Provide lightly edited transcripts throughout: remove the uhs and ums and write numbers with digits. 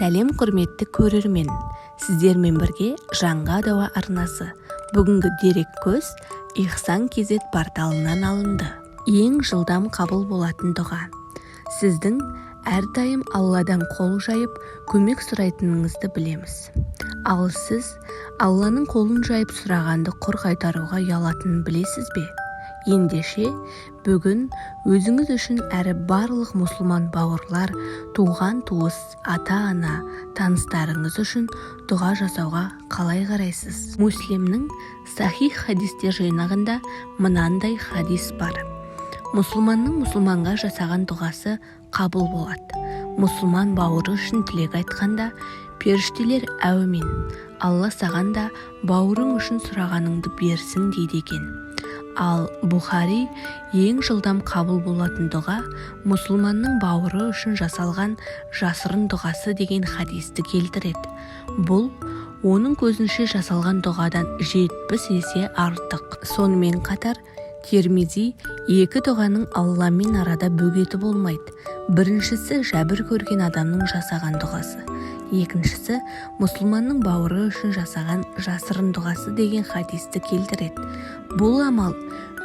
Сәлем құрметті көрермен, сіздермен бірге Жаңға Дауа арнасы. Бүгінгі дерек көз Ихсан KZ порталынан алынды. Ең жылдам қабыл болатын дұға. Сіздің әрдайым Алладан қол жайып, көмек сұрайтыныңызды білеміз. Ал сіз Алланың қолын жайып сұрағанды құр қайтаруға ұялатынын білесіз бе? Ендеше, бүгін өзіңіз үшін әрі барлық мұсылман бауырлар, туған туыс, ата-ана, таныстарыңыз үшін дұға жасауға қалай қарайсыз? Муслимнің Сахих хадистер жинағында мынандай хадис бар. Мұсылманның мұсылманға жасаған дұғасы қабыл болады. Мұсылман бауыры үшін тілек айтқанда, періштелер әумин, Алла саған да бауырың үшін сұрағаныңды берсін дейді екен. Ал Бухари ең жылдам қабыл болатын дұға мұсылманның бауыры үшін жасалған жасырын дұғасы деген хадисті келтіреді. Бұл оның көзінше жасалған дұғадан 70 есе артық. Сонымен қатар Термизи екі дұғаның Алламен арада бөгеті болмайды. Біріншісі жәбір көрген адамның жасаған дұғасы. Екіншісі мұсылманның бауыры үшін жасаған жасырын дұғасы деген хадисті келтіреді. Бұл амал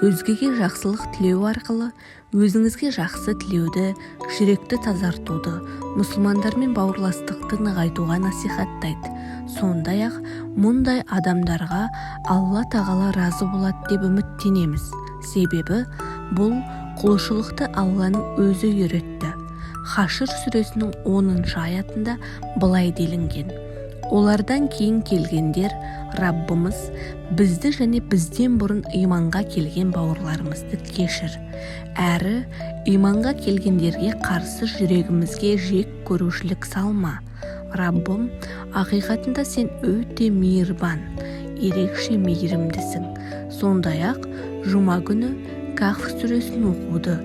өзгеге жақсылық тілеу арқылы өзіңізге жақсы тілеуді, жүректі тазартуды, мұсылмандармен бауырластықты нығайтуға насихаттайды. Сондай-ақ мұндай адамдарға Алла тағала разы болады деп үміттенеміз. Себебі бұл құлшылықты Алланың өзі үйретті. Хашр сүресінің 10 аятында былай делінген: олардан кейін келгендер, Раббымыз бізді және бізден бұрын иманға келген бауырларымызды кешір. Әрі иманға келгендерге қарсы жүрегімізге жек көрушілік салма. Раббым, ақиқатында сен өте мейірбан, ерекше мейірімдісің. Сондай-ақ жұма күні Кахф сүресін оқуды,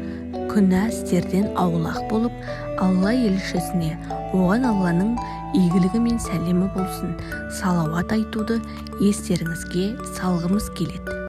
күнә істерден аулақ болып, Алла елшісіне, оған Алланың игілігі мен сәлемі болсын, салауат айтуды естеріңізге салғымыз келеді.